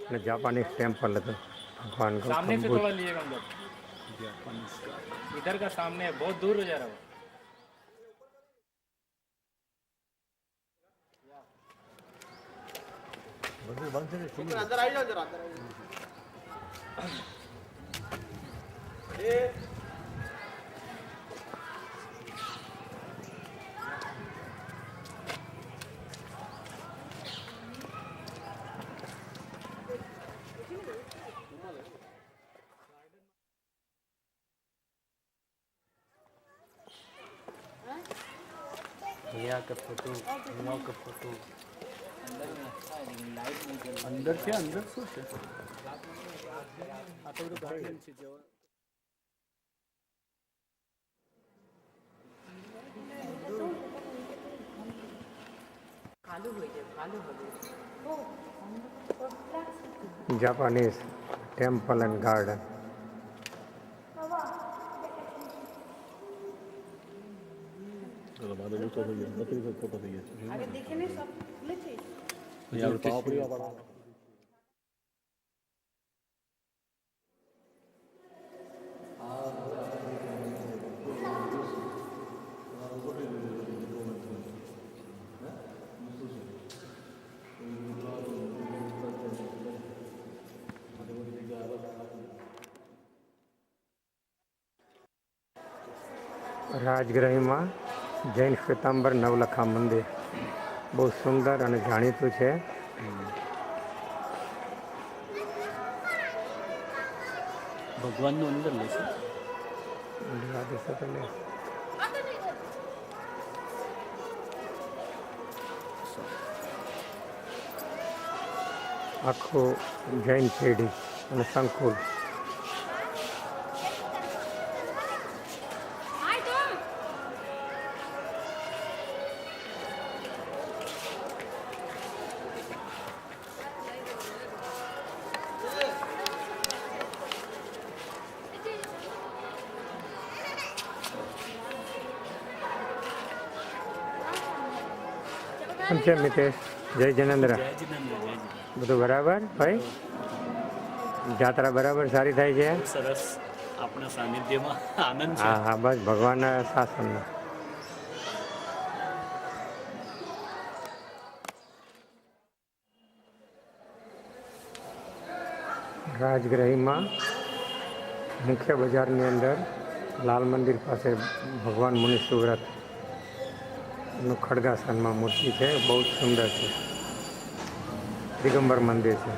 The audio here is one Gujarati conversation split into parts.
અને જાપાનીઝ ટેમ્પલ હતું ભગવાન सामने ગૌતમ से બુદ્ધ. थोड़ा लीजिएगा अंदर, इधर का सामने है, बहुत दूर हो जा रहा है. अंदर आई जाओ जरा, अंदर आई जाओ. भैया का फोटो, भैया का फोटो अंदर છે. અંદર શું છે? આ તો બધું ગાર્ડન છે. Japanese temple and garden. आगे देखे नहीं सब खुले थे. રાજગૃહમાં જૈન શ્વેતાંબર નવલખા મંદિર બહુ સુંદર અને જાણીતું છે. ભગવાનનું અંદર લેશે. આખું જૈન પેઢી અને સંકુલ. કેમ છે મિતેશ? જય જિનેન્દ્ર. બધું બરાબર ભાઈ? જાત્રા બરાબર સારી થાય છે? સરસ. આપણા સાનિધ્યમાં આનંદ છે. હા હા, બસ ભગવાનના શાસનમાં. રાજગૃહમાં મુખ્ય બજારની અંદર લાલ મંદિર પાસે ભગવાન મુનિ સુવ્રત નું ખડગાસનમાં મૂર્તિ છે. બહુ જ સુંદર છે. દિગંબર મંદિર છે,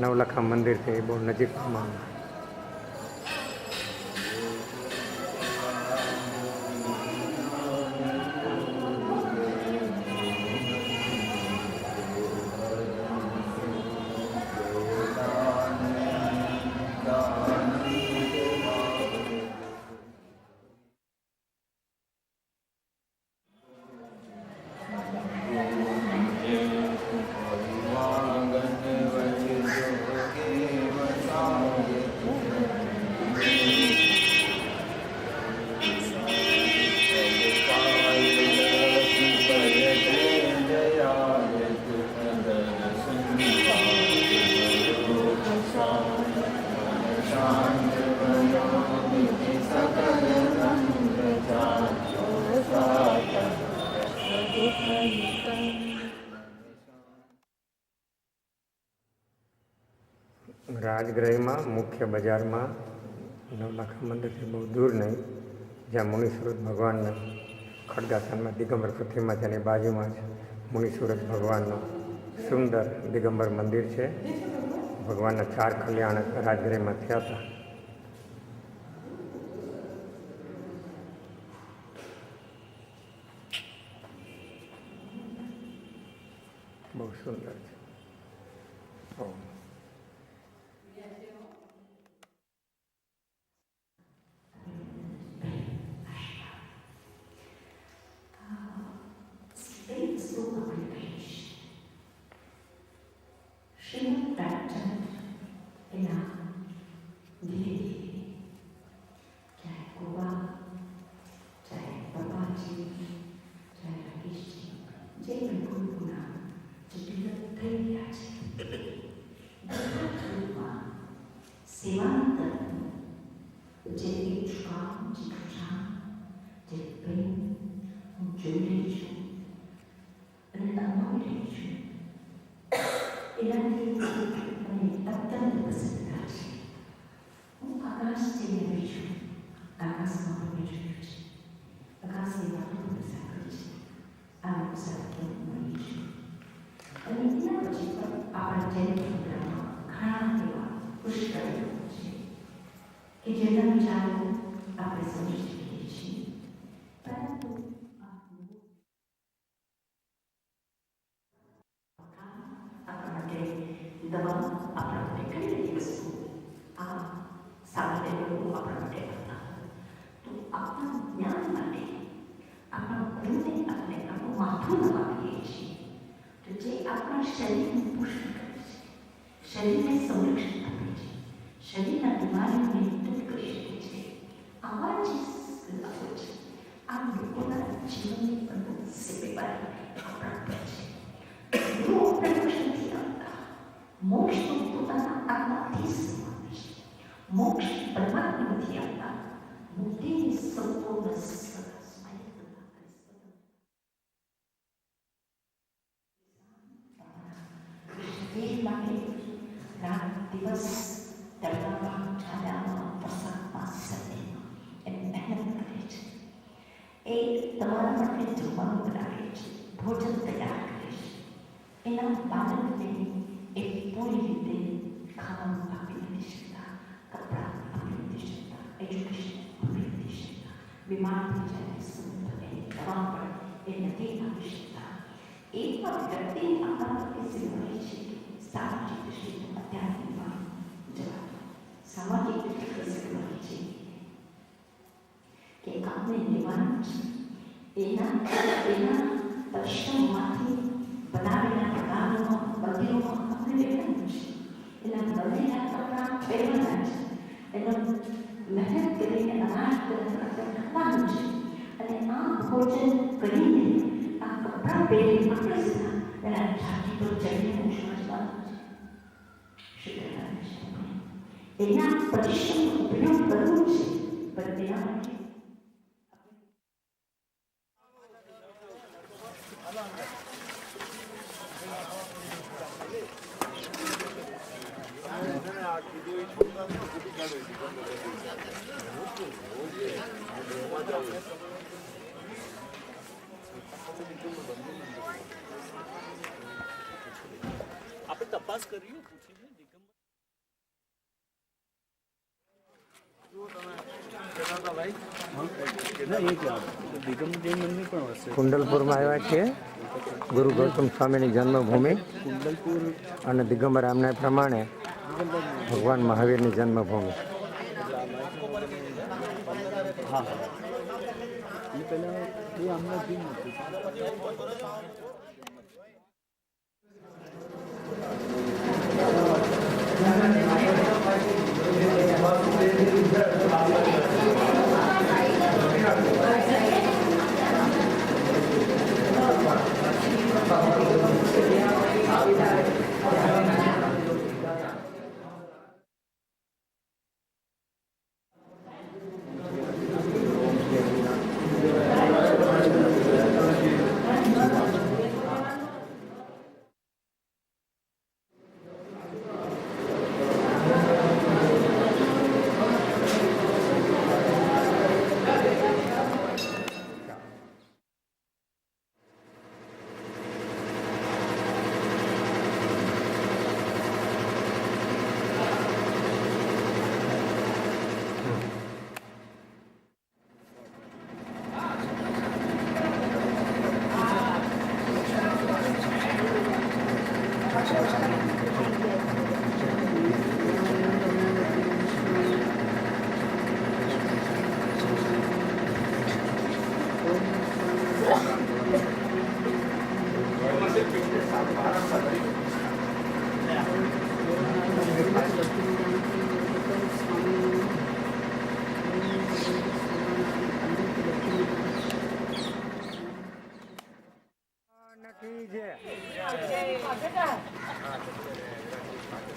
નવલખા મંદિર છે, એ બહુ નજીકમાં. રાજગૃહમાં મુખ્ય બજારમાં નવલખા મંદિરથી બહુ દૂર નહીં, જ્યાં મુનિસુરત ભગવાનના ખડગાસનમાં દિગંબર પૃથ્વીમાં તેની બાજુમાં જ મુનિસુરત ભગવાનનું સુંદર દિગંબર મંદિર છે. ભગવાનના 4 કલ્યાણ રાજગૃહમાં થયા હતા. બહુ સુંદર છે. Shrimad Prachan Ina Dhiri Jai Kuba Jai Babaji Jai Rakeshji Jai Guru Guna Jai Thai એનાથી મને અત્યંત પ્રસન્નતા છે. હું આકાશ જઈને રહી છું. આકાશમાં પ્રવેશ કર્યો છે. આકાશની વાતો મને સાંભળી છે. આ લોકો સાથે મળી છું. અને એના પછી પણ આપણા જૈન પ્રોગ્રામમાં ઘણા એવા પુષ્કળ છે કે જેના વિચારો આપણે સમજી શકીએ છીએ. પરંતુ આપણા માટે દવા, આપણા માટે કઈ કઈ વસ્તુ આ સામાન્ય લોકો આપણા માટે હતા. તો આપણા જ્ઞાન માટે આપણા ગુરુને આપણે આપણું માથું નમાવીએ છીએ. તો જે આપણા શરીરને પુષ્ટ કરે છે, શરીરને સંરક્ષણ આપે છે, શરીરના બીમારીઓને દૂર કરી શકે છે. આવા જે લાભો છે આ લોકોના જીવનની અંદર સેવાય આપણા પર છે. ગુરુ આપણે મોક્ષ નથી આપતા. મોક્ષ તો પોતાના આત્માથી સમાવે છે. મોક્ષ પરમાત્માથી આપતા મુક્તિની સંપૂર્ણ સ્વાયત્તતા શરીર માટે રાત દિવસ તળાવમાં, છાયામાં, વરસાદમાં, શરદીમાં એ મહેનત કરે છે. એ તમારા માટે જમવાનું બનાવે છે, ભોજન તૈયાર કરે છે. એના બાળકને એ પૂરી રીતે ખાવાનું આપી નથી શકતા, કપડાં આપી નથી શકતા, એજ્યુકેશન આપી નથી શકતા. બીમાર થઈ જાય સમય એની દવા પણ એ નથી આપી શકતા. એ પણ વ્યક્તિ આપણા એ સિવાય છે સામાજિક દૃષ્ટિથી અત્યારની વાત જવા સામાજિક દૃષ્ટિથી સિવાય છે કે આપણે લેવાનું છે એના પરિશ્રમમાંથી બનાવેલા મકાનોમાં, મંદિરોમાં આપણે લેવાનું છે. એના બનેલા કપડાં પહેરવાના છે. એનો મહેનત કરીને અનાજ કરીને આપણે ખાવાનું છે. અને આ ભોજન કરીને આ કપડાં પહેરી આપણે સીધા એના છાતી પર ચડીને શ્વાસવાનું છે. એના પરિશ્રમનો ઉપયોગ કરવો છે. પણ એના માટે આપણે તપાસ કરીએ, પૂછીને દિગંબર જૈન મંદિર પણ હશે. કુંડલપુરમાં આવ્યા છીએ, ગુરુ ગૌતમ સ્વામીની જન્મભૂમિ કુંડલપુર અને દિગંબર આમના પ્રમાણે ભગવાન મહાવીરની જન્મભૂમિ. હા, એ પહેલાં એ આમના જીમ હતું.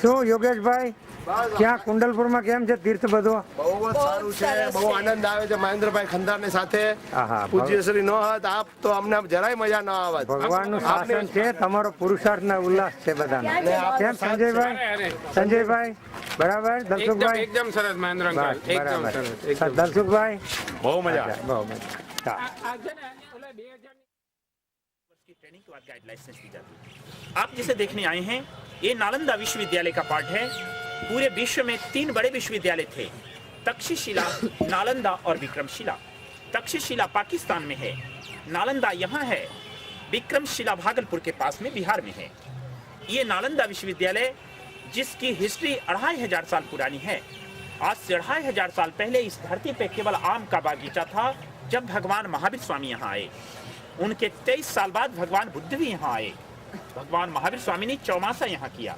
શું યોગેશભાઈ? ક્યાં કુંડલપુરમાં કેમ છે તીર્થ બધો? બહુ જ સારું છે, બહુ આનંદ આવે છે મહેન્દ્રભાઈ ખંદારની સાથે. આહા, પૂજ્ય શ્રી ન હોત આપ તો અમને જરાય મજા ન આવત. ભગવાનનું શાસન છે, તમારો પુરુષાર્થના ઉલ્લાસ છે બધાને. કેમ સંજયભાઈ? સંજયભાઈ બરાબર? દલસુખભાઈ એકદમ સરસ મહેન્દ્ર અંકલ, એકદમ બરાબર. સરસ. દલસુખભાઈ બહુ મજા. અચ્છા, બહુ મજા. હા. की ट्रेनिंग के बाद गाइड लाइसेंस दी जाती है। आप जिसे देखने आए हैं ये नालंदा विश्वविद्यालय का पार्ट है। पूरे विश्व में 3 बड़े विश्वविद्यालय थे, तक्षशिला, नालंदा और विक्रमशिला। तक्षशिला पाकिस्तान में है, नालंदा यहाँ है, विक्रमशिला भागलपुर के पास में बिहार में है। ये नालंदा विश्वविद्यालय जिसकी हिस्ट्री 2500 साल पुरानी है। आज से 2500 साल पहले इस धरती पे केवल आम का बागीचा था जब भगवान महावीर स्वामी यहाँ आए। उनके 23 साल बाद भगवान बुद्ध भी यहाँ आए। भगवान महावीर स्वामी ने चौमासा यहाँ किया।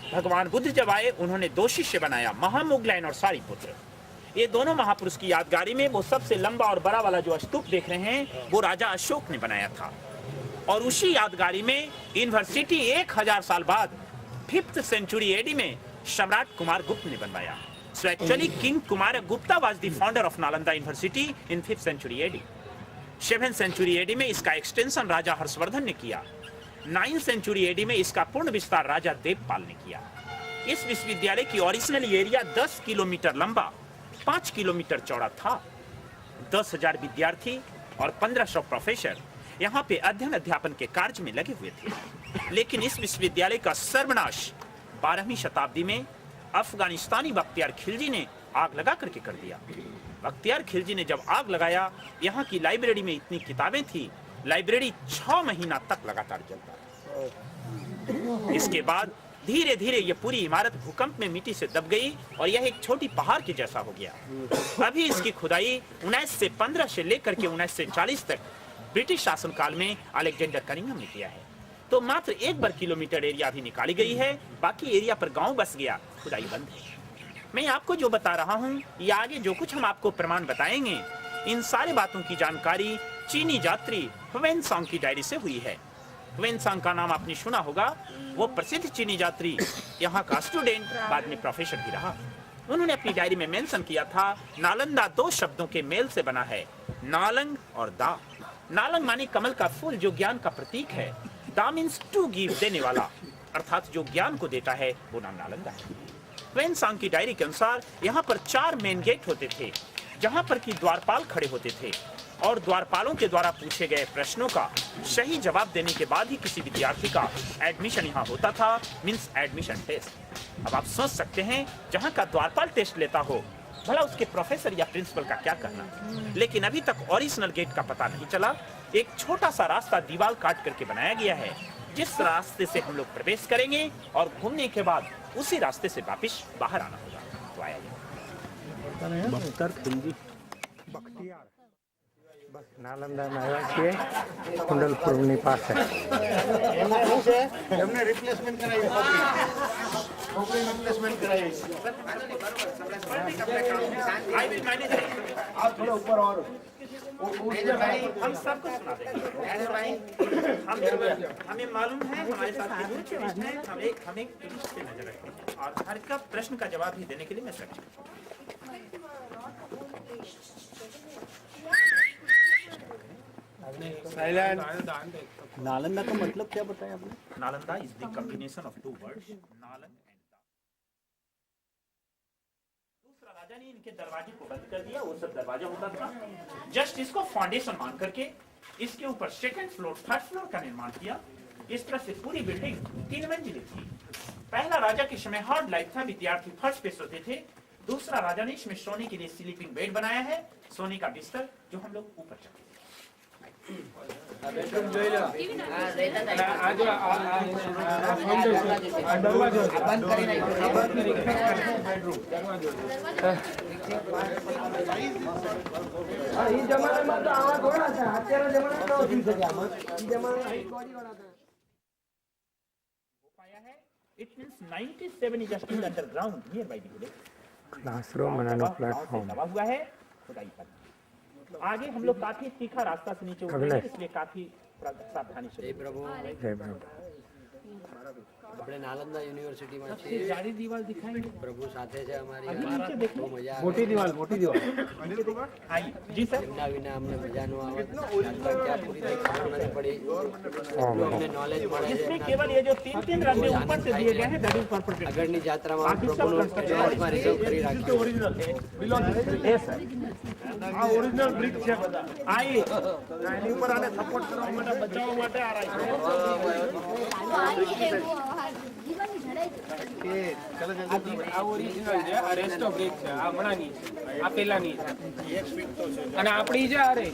भगवान बुद्ध जब आए उन्होंने 2 शिष्य बनाया, महामुगलैन और सारिपुत्र। ये दोनों महापुरुष की यादगारी में वो सबसे लंबा और बड़ा वाला जो स्तूप देख रहे हैं वो राजा अशोक ने बनाया था। और उसी यादगारी में यूनिवर्सिटी 1000 साल बाद 5th सेंचुरी एडी में सम्राट कुमार गुप्त ने बनवाया। So actually King Kumara Gupta was the founder of Nalanda University in 5th century AD. 7th century AD में इसका एक्सटेंशन राजा हर्षवर्धन ने किया। 9th century AD में इसका पूर्ण विस्तार राजा देवपाल ने किया। इस विश्वविद्यालय की ओरिजिनल एरिया 10 किलोमीटर लंबा, 5 किलोमीटर चौड़ा था। 10,000 विद्यार्थी और 1500 प्रोफेसर यहाँ पे अध्ययन अध्यापन के कार्य में लगे हुए थे। लेकिन इस विश्वविद्यालय का सर्वनाश 12वीं शताब्दी में अफगानिस्तानी बख्तियार खिलजी ने आग लगा करके कर दिया। बख्तियार खिलजी ने जब आग लगाया, यहाँ की लाइब्रेरी में इतनी किताबें थी, लाइब्रेरी 6 महीना तक लगातार चलता रहा। इसके बाद धीरे धीरे ये पूरी इमारत भूकंप में मिट्टी से दब गई और यह एक छोटी पहाड़ के जैसा हो गया। अभी इसकी खुदाई 1915 से लेकर के 1940 तक ब्रिटिश शासनकाल में अलेक्जेंडर कनिंघम ने किया है। तो मात्र 1 वर्ग किलोमीटर एरिया भी निकाली गई है, बाकी एरिया पर गांव बस गया, खुदाई बंद है। मैं आपको जो बता रहा हूँ, ये आगे जो कुछ हम आपको प्रमाण बताएंगे, इन सारी बातों की जानकारी चीनी यात्री ह्वेनसांग की डायरी से हुई है। ह्वेनसांग का नाम आपने सुना होगा, वो प्रसिद्ध चीनी यात्री, यहाँ का स्टूडेंट, बाद में प्रोफेसर भी रहा। उन्होंने अपनी डायरी में मेंशन किया था, नालंदा 2 शब्दों के मेल से बना है, नालंग और दा। नालंग माने कमल का फूल जो ज्ञान का प्रतीक है, दा मीन्स टू गिव, देने वाला, अर्थात जो ज्ञान को देता है वो नाम नालंदा है। ह्वेनसांग की डायरी के अनुसार यहाँ पर 4 मेन गेट होते थे, जहाँ पर की द्वारपाल खड़े होते थे और द्वारपालों के द्वारा पूछे गए प्रश्नों का सही जवाब देने के बाद ही किसी विद्यार्थी का एडमिशन यहाँ होता था, मीन्स एडमिशन टेस्ट। अब आप सोच सकते हैं, जहाँ का द्वारपाल टेस्ट लेता हो, भला उसके प्रोफेसर या प्रिंसिपल का क्या करना। लेकिन अभी तक ओरिजिनल गेट का पता नहीं चला। एक छोटा सा रास्ता दीवार काट करके बनाया गया है, जिस रास्ते से हम लोग प्रवेश करेंगे और घूमने के बाद उसी रास्ते से वापिस बाहर आना होगा। तो आया બખ્તિયાર બસ નાલંદામાં આવ્યા છીએ, કુંડલપુરની પાસે. એમને શું છે, એમને રિપ્લેસમેન્ટ કરાવી, નોકરી રિપ્લેસમેન્ટ કરાવી. I will manage it. આ થોડો ઉપર વાળો हम सबको सुना देंगे। हमें मालूम है हमारे साथ कितने टूरिस्ट हैं, हम एक टूरिस्ट पे नजर रखें और हर का प्रश्न का जवाब भी देने के लिए मैं सक्षम हूँ। नालंदा का मतलब क्या बताया आपने? Nalanda is the combination of 2 words, nalan and da. दूसरा राजा ने इनके दरवाजे को बंद कर दिया, वो सब दरवाजा होता था। जस्ट इसको फाउंडेशन मान करके इसके ऊपर 2nd फ्लोर 3rd फ्लोर का निर्माण किया। इस तरह से पूरी बिल्डिंग 3 मंजिली थी। पहला राजा के समय हार्ड लाइफ था, विद्यार्थी फर्श पे सोते थे। दूसरा राजा ने इसमें सोने के लिए स्लीपिंग बेड बनाया है, सोने का बिस्तर, जो हम लोग ऊपर चढ़ते थे। It means 97 is still underground nearby the village. Classroom અને એનો પ્લેટફોર્મ. दबा हुआ है, खुदाई पर। आगे हम लोग काफी तीखा रास्ता से नीचे उतरेंगे, इसलिए काफी सावधानी से। જય પ્રભુ. આપણે નાલંદા યુનિવર્સિટીમાં છીએ. सारी दीवार दिखाएंगे પ્રભુ સાથે છે અમારી. બહુ મજા આવે. मोटी दीवार आइए जी सर એમના વિના અમને મજા ન આવે. યાત્રા ક્યાં પૂરી થઈ ખબર નથી પડી. એટલું અમને નોલેજ મળે છે. इसमें केवल ये जो 3-3 रंग ऊपर से दिए गए हैं दैट इज परफेक्ट આગળની યાત્રામાં પ્રભુનું એડવાન્સમાં રિઝર્વ કરી રાખ્યું. આ ઓરિજિનલ બ્રિક છે બધા. आइए એની ઉપર આને સપોર્ટ કરવા માટે બચાવવા માટે આ રાખ્યું. આ ઓરિજિનલ છે આ રેસ્ટો બ્રેક છે આ હમણાંની છે આ પેલાની છે અને આપણી છે અરે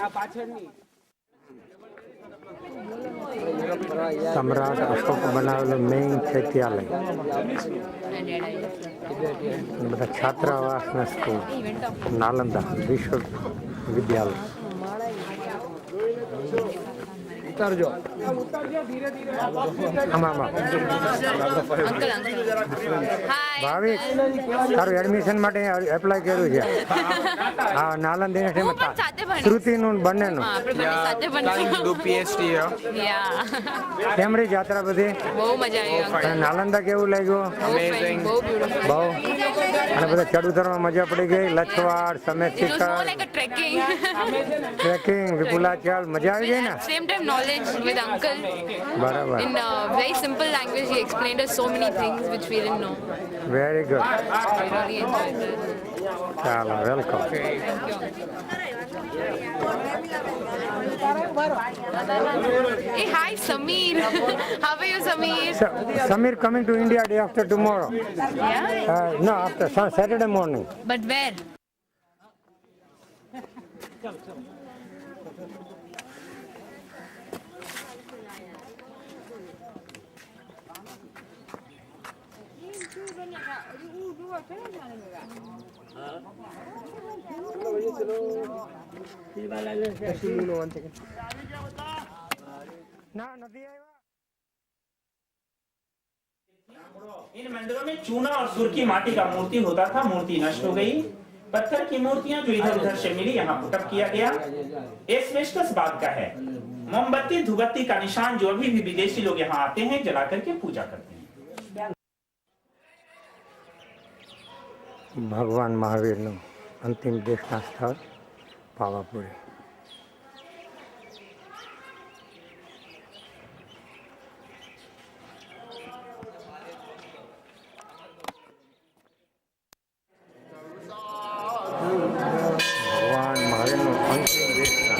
આ પાછળની સમ્રાટ અશોક બનાવેલું મેઇન ચૈત્યાલય અને બધા છાત્રાવાસના સ્કૂલ નાલંદા વિશ્વવિદ્યાલય. ઉતારજો. આમાં ભાવિક તારું એડમિશન માટે એપ્લાય કર્યું છે. હા નાલંદ યુનિવર્સિટીમાં શ્રુતિનું બંનેનું. કેમ રહી યાત્રા બધી? બહુ મજા આવી અને નાલંદા કેવું લાગ્યું? બહુ. અને બધા ચડ ઉતરવા મજા પડી ગઈ. લછવાડ સમેત શિખર ટ્રેકિંગ વિપુલાચલ મજા આવી ગઈ ને? same time knowledge with uncle બરાબર. in very simple language he explained us so many things which we didn't know. Very good. I really enjoyed it. ચાલો welcome. Hey, hi Sameer. How are you, Sameer? Samir coming to India day after tomorrow. Yeah. No, after Saturday morning. But where? इन मंदिरों में चूना और सुर की माटी का मूर्ति होता था. मूर्ति नष्ट हो गई. पत्थर की मूर्तियां जो इधर उधर से मिली यहाँ पुटअप किया गया. एस्बेस्टस बाग का है. मोमबत्ती धूपबत्ती का निशान जो अभी भी विदेशी लोग यहाँ आते हैं जला करके पूजा करते हैं. ભગવાન મહાવીરનું અંતિમ દેશના સ્થળ પાવાપુરી. ભગવાન મહાવીરનું અંતિમ દેશના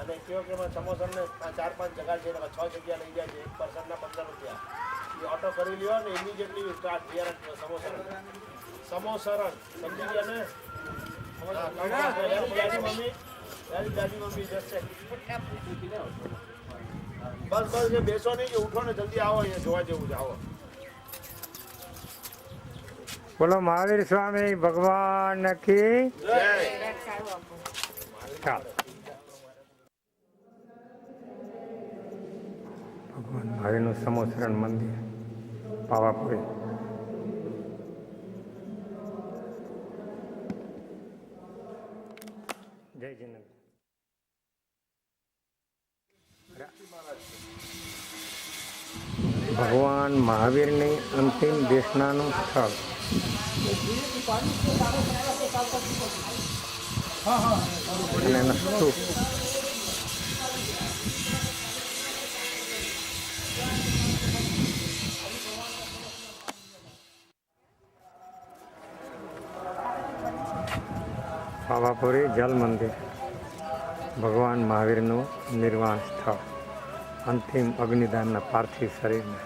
અને કયો કે સમોસાને 4-5 જગ્યા છે 6 જગ્યા લઈ જાય છે. એક પર્સનના 15 રૂપિયા. એ ઓટો કરી લ્યો ને ઇમિડિયેટલી સ્ટાર્ટ હિયર સમોસા સમોસરણ સમજી ગયા ને? મમ્મી દાદી મમ્મી જશે. બસ બસ એ બેસો નહીં, ઉઠો ને જલ્દી આવો, અહીંયા જોવા જેવું છે. આવો. બોલો મહાવીર સ્વામી ભગવાન કી ચાલો. ભગવાન મહાવીરનું સમોસરણ મંદિર પાવાપુરી. જય જીનંદ. ભગવાન મહાવીરની અંતિમ દેશનાનું સ્થળ. અને એના સ્તૂપ. પાવાપુરી જલ મંદિર, ભગવાન મહાવીરનું નિર્વાણ સ્થળ, અંતિમ અગ્નિદાનના પાર્થિવ શરીરને.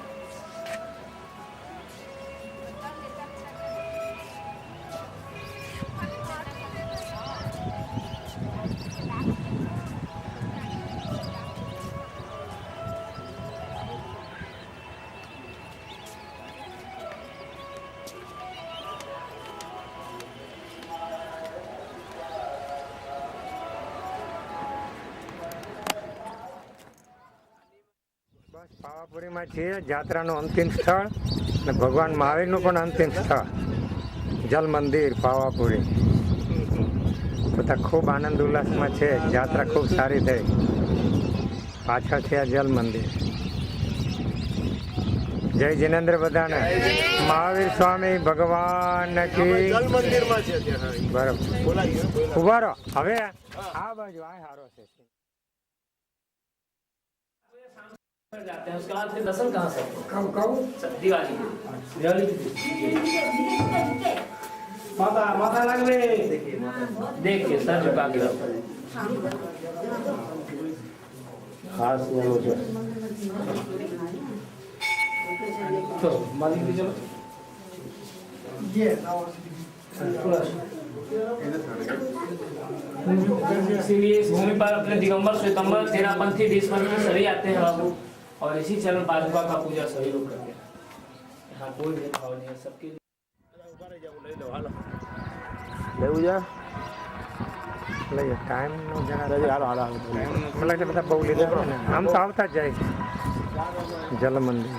બસ પાવાપુરીમાં છીએ, જાત્રાનું અંતિમ સ્થળ અને ભગવાન મહાવીરનું પણ અંતિમ સ્થળ જલ મંદિર પાવાપુરી. બધા ખૂબ આનંદ ઉલ્લાસમાં છે, જાત્રા ખૂબ સારી થઈ. પાછળ છે આ જલ મંદિર. જય જિનેન્દ્ર બધાને. મહાવીર સ્વામી ભગવાન કી જલ મંદિરમાં છે ત્યાં. બરાબર. બોલાવીએ ઉભા રહો હવે આ બાજુ આ સારો છે. जाते हैं उसके बाद फिर दर्शन कहाँ से? कब दिवाली माता लग गए। देखिए सर झुका के ખાસ લેવો છે. तो मालिक भी चलो इसीलिए इस भूमि पर अपने दिगंबर श्वेतंबर तेरापंथी देशभर में सभी आते हैं बाबू, और इसी चरण पादुका का पूजा सभी लोग करते हैं. यहाँ कोई भेदभाव नहीं है, सबके लिए. ઉભા રહી જાવ, લઈ લો હાલો. લેવું છે? લઈએ ટાઈમનો જરા હાલો હાલો હાલો. મને લાગે બધા બહુ લીધા ને. આમ તો આવતા જ જાય છે જલ મંદિર.